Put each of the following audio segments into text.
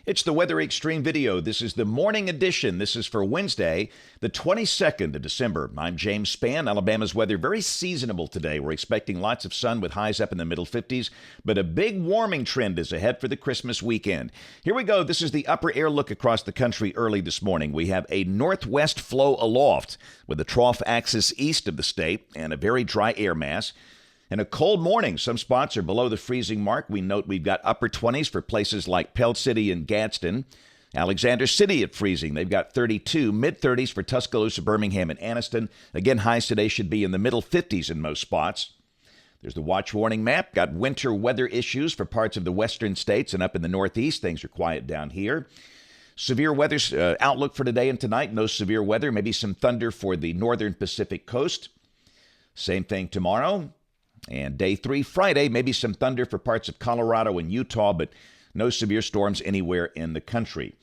It's the Weather Xtreme video. This is the morning edition. This is for Wednesday, the 22nd of December. I'm James Spann. Alabama's weather very seasonable today. We're expecting lots of sun with highs up in the middle 50s, but a big warming trend is ahead for the Christmas weekend. Here we go. This is the upper air look across the country early this morning. We have a northwest flow aloft with a trough axis east of the state and a very dry air mass. And a cold morning. Some spots are below the freezing mark. We note we've got upper 20s for places like Pell City and Gadsden. Alexander City at freezing. They've got 32. Mid-30s for Tuscaloosa, Birmingham, and Anniston. Again, highs today should be in the middle 50s in most spots. There's the watch warning map. Got winter weather issues for parts of the western states and up in the northeast. Things are quiet down here. Severe weather outlook for today and tonight. No severe weather. Maybe some thunder for the northern Pacific coast. Same thing tomorrow. And day 3, Friday, maybe some thunder for parts of Colorado and Utah, but no severe storms anywhere in the country.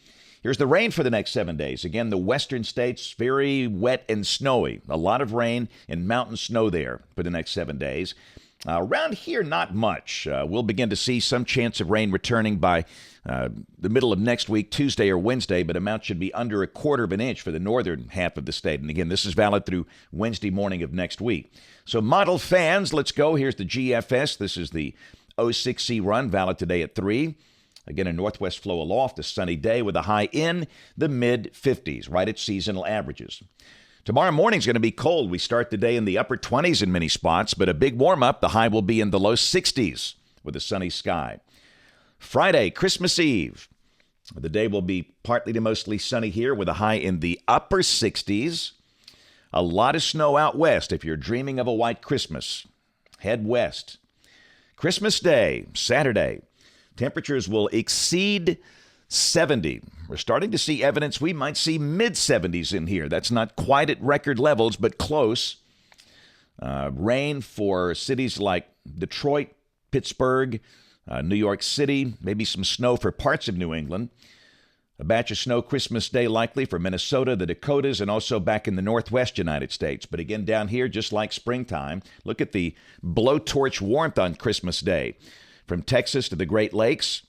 Here's the rain for the next 7 days. Again, the western states, very wet and snowy. A lot of rain and mountain snow there for the next 7 days. Around here, not much. We'll begin to see some chance of rain returning by the middle of next week, Tuesday or Wednesday, but amount should be under a quarter of an inch for the northern half of the state. And again, this is valid through Wednesday morning of next week. So model fans, let's go. Here's the GFS. This is the 06C run, valid today at 3. Again, a northwest flow aloft, a sunny day with a high in the mid-50s, right at seasonal averages. Tomorrow morning's going to be cold. We start the day in the upper 20s in many spots, but a big warm-up. The high will be in the low 60s with a sunny sky. Friday, Christmas Eve. The day will be partly to mostly sunny here with a high in the upper 60s. A lot of snow out west. If you're dreaming of a white Christmas, head west. Christmas Day, Saturday. Temperatures will exceed 70. We're starting to see evidence we might see mid-70s in here. That's not quite at record levels, but close. Rain for cities like Detroit, Pittsburgh, New York City, maybe some snow for parts of New England. A batch of snow Christmas Day likely for Minnesota, the Dakotas, and also back in the northwest United States. But again, down here, just like springtime, look at the blowtorch warmth on Christmas Day. From Texas to the Great Lakes,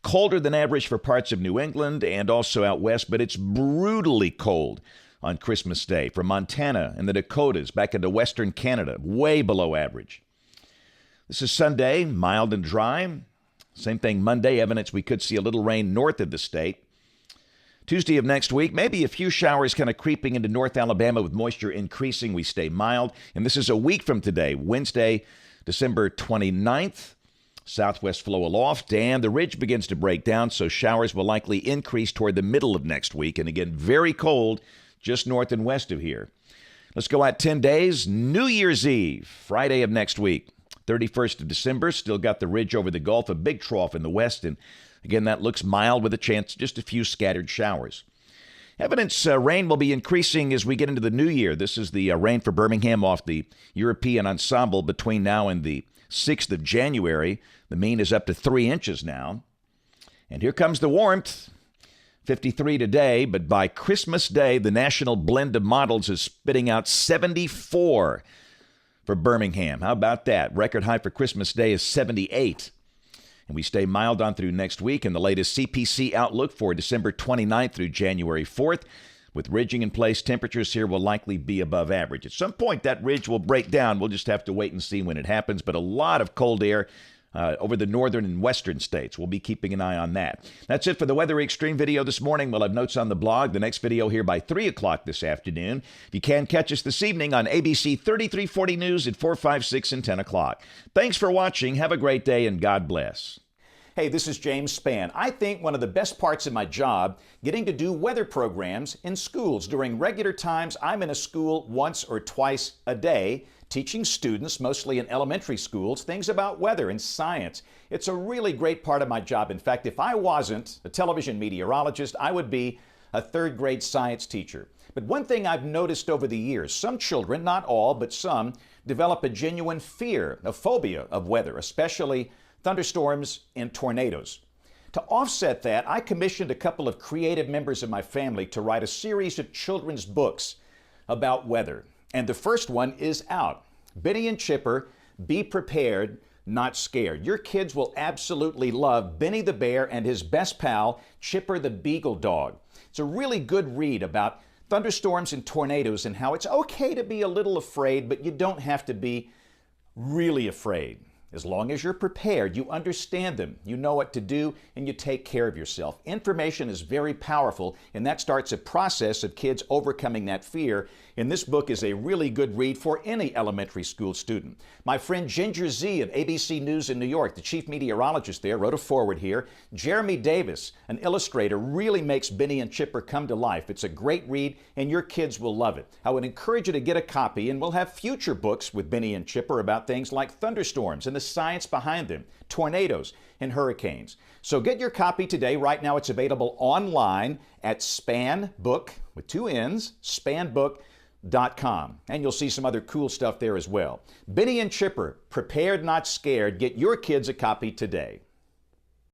colder than average for parts of New England and also out west, but it's brutally cold on Christmas Day. From Montana and the Dakotas back into western Canada, way below average. This is Sunday, mild and dry. Same thing Monday, evidence we could see a little rain north of the state. Tuesday of next week, maybe a few showers kind of creeping into North Alabama with moisture increasing. We stay mild. And this is a week from today, Wednesday, December 29th. Southwest flow aloft, and the ridge begins to break down, so showers will likely increase toward the middle of next week. And again, very cold just north and west of here. Let's go out 10 days. New Year's Eve, Friday of next week. 31st of December, still got the ridge over the Gulf, a big trough in the west, and again, that looks mild with a chance of just a few scattered showers. Evidence rain will be increasing as we get into the new year. This is the rain for Birmingham off the European ensemble between now and the 6th of January. The mean is up to 3 inches now. And here comes the warmth. 53 today, but by Christmas Day, the national blend of models is spitting out 74. For Birmingham. How about that? Record high for Christmas Day is 78. And we stay mild on through next week. And the latest CPC outlook for December 29th through January 4th. With ridging in place, temperatures here will likely be above average. At some point, that ridge will break down. We'll just have to wait and see when it happens. But a lot of cold air over the northern and western states. We'll be keeping an eye on that. That's it for the Weather Xtreme video this morning. We'll have notes on the blog. The next video here by 3 o'clock this afternoon. You can catch us this evening on ABC 3340 News at 4, 5, 6, and 10 o'clock. Thanks for watching. Have a great day, and God bless. Hey, this is James Spann. I think one of the best parts of my job, getting to do weather programs in schools. During regular times, I'm in a school once or twice a day, teaching students, mostly in elementary schools, things about weather and science. It's a really great part of my job. In fact, if I wasn't a television meteorologist, I would be a third grade science teacher. But one thing I've noticed over the years, some children, not all, but some, develop a genuine fear, a phobia of weather, especially thunderstorms and tornadoes. To offset that, I commissioned a couple of creative members of my family to write a series of children's books about weather. And the first one is out. Benny and Chipper, Be Prepared, Not Scared. Your kids will absolutely love Benny the Bear and his best pal, Chipper the Beagle Dog. It's a really good read about thunderstorms and tornadoes and how it's okay to be a little afraid, but you don't have to be really afraid. As long as you're prepared, you understand them, you know what to do, and you take care of yourself. Information is very powerful, and that starts a process of kids overcoming that fear. And this book is a really good read for any elementary school student. My friend Ginger Z of ABC News in New York, the chief meteorologist there, wrote a foreword here. Jeremy Davis, an illustrator, really makes Benny and Chipper come to life. It's a great read, and your kids will love it. I would encourage you to get a copy, and we'll have future books with Benny and Chipper about things like thunderstorms and the science behind them, tornadoes, and hurricanes. So get your copy today. Right now it's available online at Spann Book, with 2 N's, spannbook.com. And you'll see some other cool stuff there as well. Benny and Chipper, Prepared Not Scared. Get your kids a copy today.